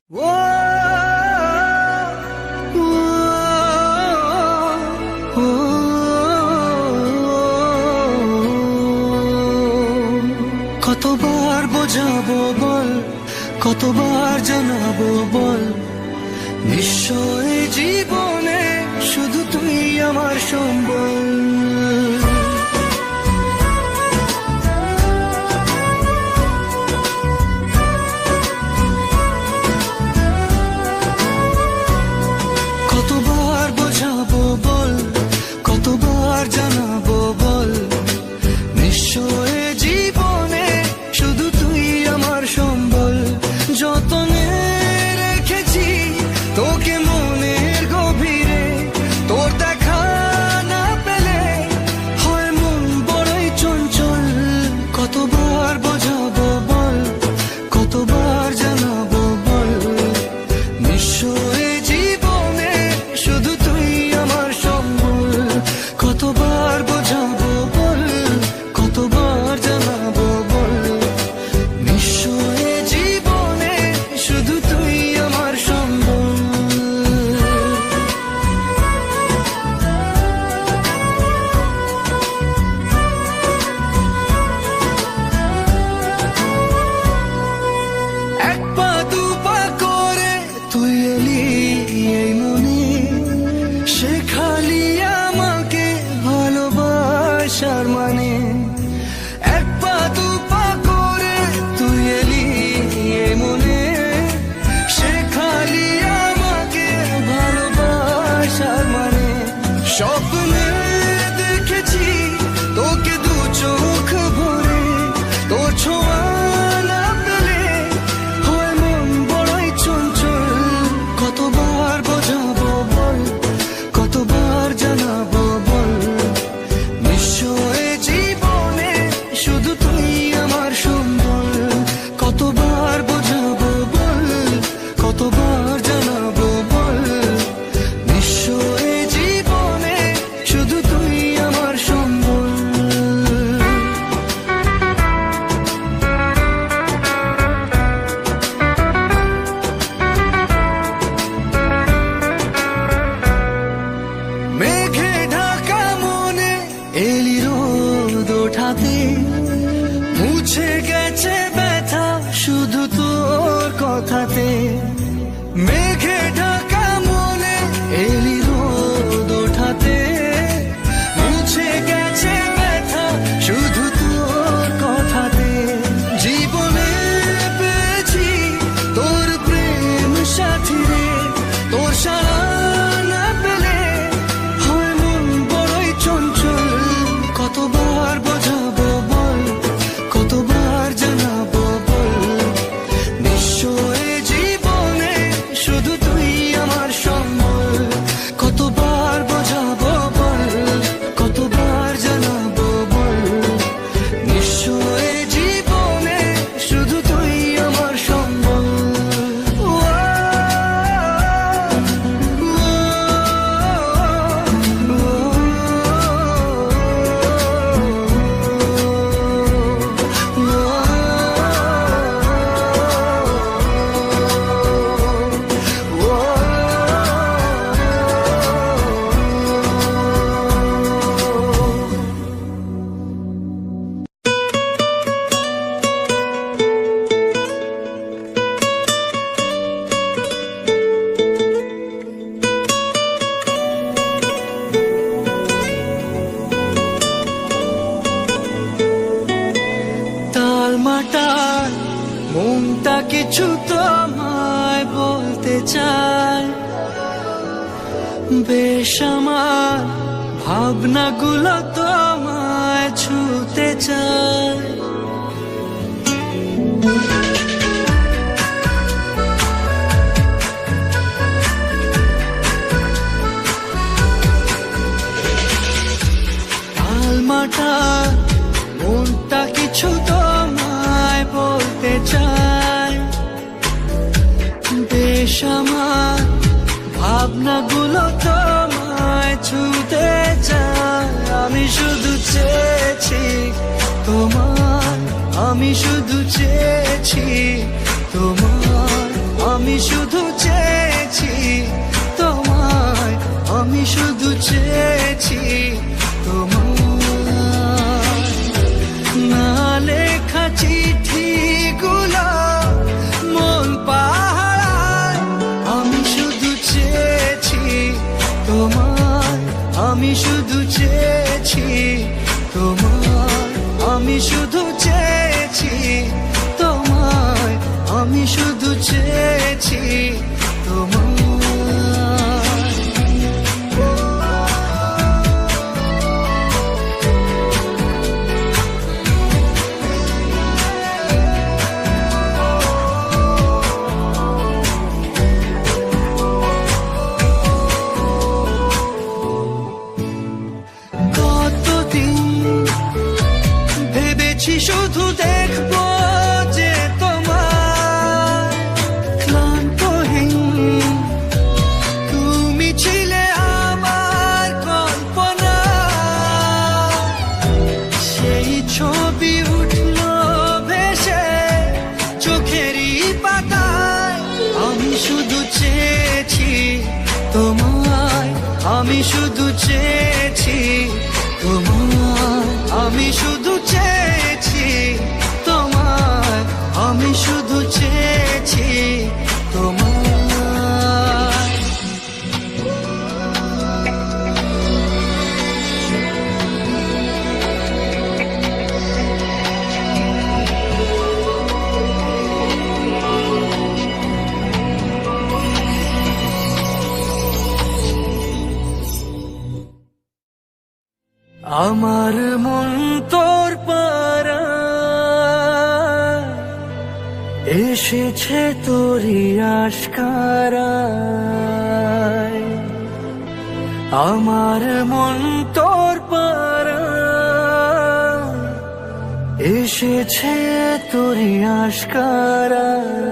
কতবার বোঝাবো বল, কতবার জানাবো বল, নিশ্চয় জীবনে শুধু তুই আমার সম্বল। কতবার বোঝাবো বল, কতবার জানাবো বল, নিশ্চয় জীবনে শুধু তুই আমার সম্বল। যতনে রেখেছি তোকে মনের গভীরে, তোর দেখা না পেলে হয় মন বড়ই চঞ্চল। কতবার বোঝাবো বল, কতবার জানাবো বল, নিশ্চয় জীবনে শুধু তুই আমার সম্বল। কতবার বোঝাবো বল, কতবার জানাবো বল, নিশ্চয় জীবনে শুধু তুই আমার সম্বল। এক পা দু পা করে তুই এলি এই মনে, শেখালি আমাকে ভালোবাসার মানে। এক পা দু পা করে তুই এলি এই মনে, শেখালি আমাকে ভালোবাসার মানে। স্বপ্নে দেখেছি তোকে দু চোখ ভরে, তোর ছোঁয়া না পেলে হয় মন বড়ই চঞ্চল। কতবার বোঝাবো বল, কতবার জানাবো বল, নিশ্চয় জীবনে শুধু তুই আমার সম্বল। কতবার বোঝাবো বল, কতবার জানাবো বল, নিশ্চয় জীবনে শুধু তুই আমার সম্বল। মেঘে ঢাকা মনে এলি রোদ ওঠাতে, মুছে গেছে ব্যথা শুধু তোর কথাতে। মেঘে ঢাকা মনে এলি রোদ ওঠাতে, মুছে গেছে ব্যথা শুধু তোর কথাতে। জীবনে পেয়েছি তোর প্রেম সাথী রে, তোর সারা না পেলে হয় মন বড়ই চঞ্চল। কতবার বোঝাবো বল, কতবার জানাবো বল, নিশ্চয় জীবনে শুধু তুই আমার সম্বল। কতবার বোঝাবো বল, কতবার জানাবো বল, নিশ্চয় জীবনে শুধু তুই আমার সম্বল। তালমাটার মনটা কিছু তোমায় বলতে চায়, বেশ আমার ভাবনাগুলো তোমায় ছুতে চায়। তালমাটার মনটা কিছু তোমায় বলতে চায়, বেশ আমার ভাবনাগুলো তোমায় ছুতে চায়। আমি শুধু চেয়েছি তোমার, আমি শুধু চেয়েছি তোমার, আমি শুধু চেয়েছি তোমায়, আমি শুধু চেয়েছি তোমায়। না লেখা চিঠিগুলো মন পাহারায়, আমি শুধু চেয়েছি তোমায়, আমি শুধু চেয়েছি তোমায়, আমি শুধু চেয়েছি তোমায়, আমি শুধু চেয়েছি তোমায়। শুধু দেখবো যে তোমার ক্লান্তহীন, তুমি ছিলে আমার কল্পনা, সেই ছবি উঠলো ভেসে চোখেরই পাতায়। আমি শুধু চেয়েছি তোমায়, আমি শুধু চেয়েছি তোমায়, আমি শুধু চেয়েছি তোমায়, আমি শুধু চেয়েছি তোমায়। আমার মন তোর পারা এসেছে তোরই আশকারায়, আমার মন তোর পারা এসেছে তোরই আশকারায়।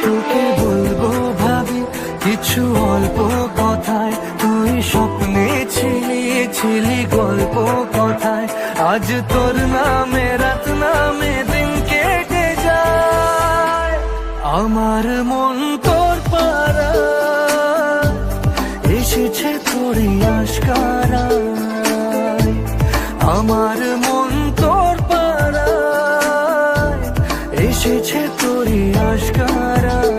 তোকে বলবো ভাবি কিছু অল্প কথায়, তুই স্বপ্নে ছিলি ছিলি গল্প কথায়। আজ তোর নামে রাত নামে দিন কেটে যায়, আমার মন তোর পারা এসেছে তোরই আশকারায়, আমার মন তোর পারা এসেছে তোরই আশকারায়।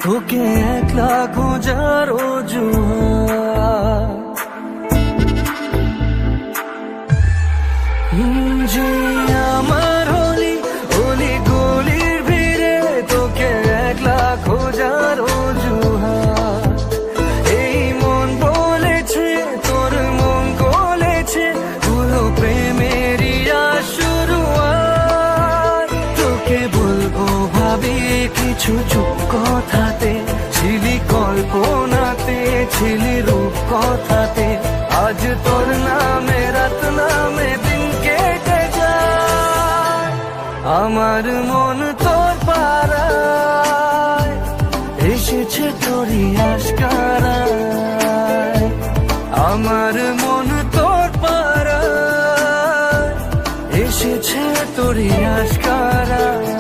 তোকে একলা খোঁজার অজুহাত, যে আমার হলি অলি গলির ভিড়ে তোকে একলা খোঁজার অজুহাত। এই মন বলেছে তোর মন গলেছে, হলো প্রেমেরই শুরুয়াত। তোকে বলবো ভাবি কিছু চুপ কথাতে, ছিলি কল্পনাতে ছিলি রূপ কথাতে। আজ তোর নামে রাত নামে দিন কেটে যায়, আমার মন তোর পারায় এসেছে তোরই আশকারায়, আমার মন তোর পারায় এসেছে তোরই আশকারায়।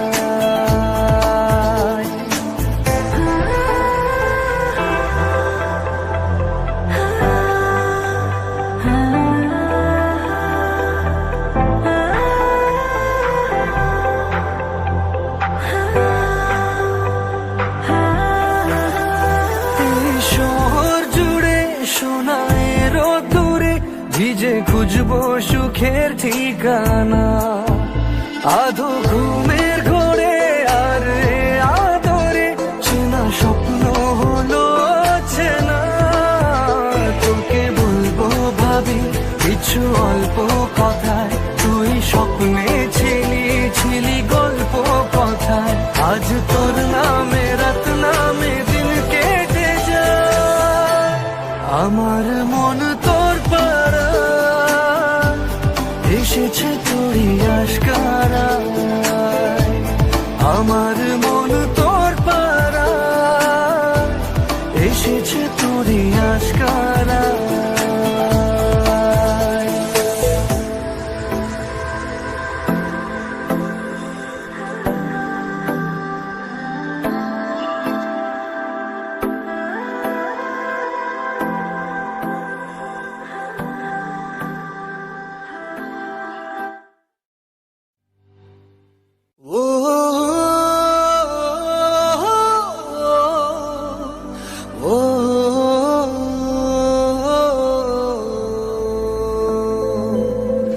ভিজে খুঁজবো সুখের ঠিকানা, আধো ঘুমের ঘোরে আর আদরে চেনা স্বপ্ন হলো কিছু অল্প কথায় তুই স্বপ্নে ছিলি গল্প কথায়। আজ তোর নামে রাত নামে দিন কেটে যায়, আমার মন তোর পাড়া এসেছে তোরই আশকারায়। আমার মন তোর পাড়া এসেছে তোরই আশকারায়।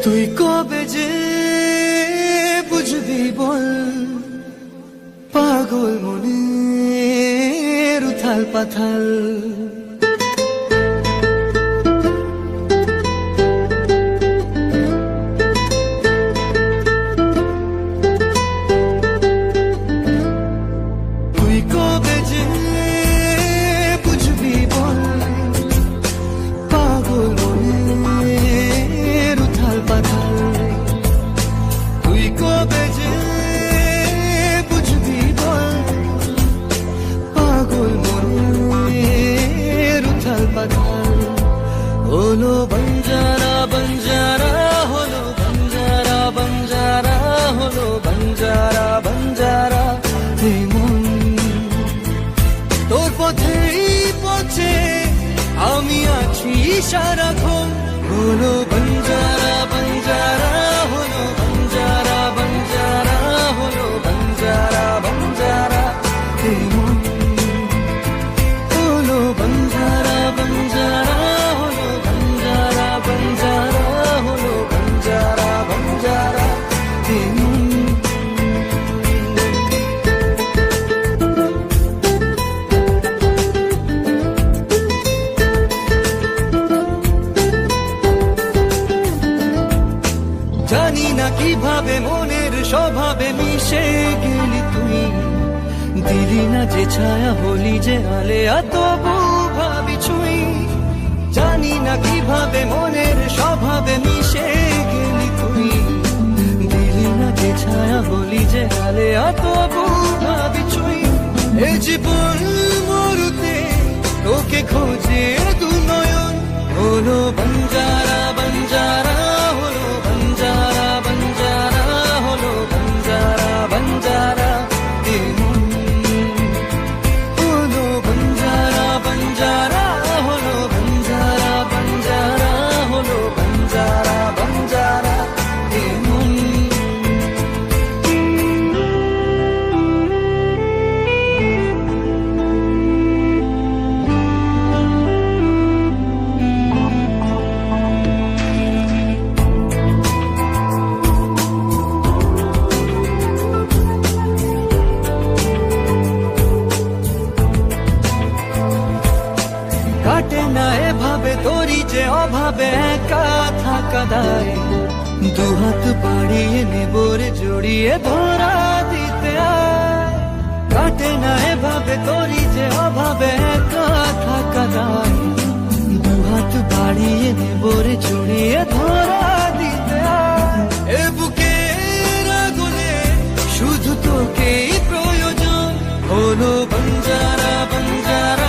তুই কবে যে বুঝবি বল, পাগল মনের উথাল পাথাল। তুই কবে যে বুঝবি বল, পাগল মনের উথাল পাথাল। তুই কবে যে বুঝবি বল, পাগল মনের উথাল পাথাল। হলো বঞ্জারা বঞ্জারা, হলো বঞ্জারা বঞ্জারা, হলো বঞ্জারা বঞ্জারা। হে মন তোর পথেই পথে আমি আছি সারাক্ষণ। হলো বঞ্জারা বঞ্জারা, হলো বঞ্জারা বঞ্জারা, হলো বঞ্জারা বঞ্জারা। হে মন হলো বঞ্জারা বঞ্জারা, হলো বঞ্জারা বঞ্জারা, হলো বঞ্জারা বঞ্জারা। হে মন জানি না কিভাবে মনের স্বভাবে মিশে গেলি তুই, দিলি না যে ছায়া হলি যে আলেয়া তবু ভাবি ছুঁই। জানি না কিভাবে মনের স্বভাবে মিশে গেলি তুই, দিলি না যে ছায়া হলি যে আলেয়া তবু ভাবি ছুঁই। এ জীবন মরুতে তোকে খোঁজে দু নয়ন। হলো বঞ্জারা বঞ্জারা, হলো বঞ্জারা বঞ্জারা, হলো বঞ্জারা বঞ্জারা। হে মন হলো বঞ্জারা বঞ্জারা, হলো বঞ্জারা বঞ্জারা, হলো বঞ্জারা বঞ্জারা। হে মন কাটে না এভাবে তোরই যে অভাবে একা থাকা দায়। দুহাত বাড়িয়ে নেবরে জড়িয়ে ধরা দিতে আয়। কাটে না এভাবে তোরই যে অভাবে একা থাকা দায়। দুহাত বাড়িয়ে নেবরে জড়িয়ে ধরা দিতে আয়। এ বুকের আগুনে শুধু তোকেই প্রয়োজন। হলো বঞ্জারা বঞ্জারা,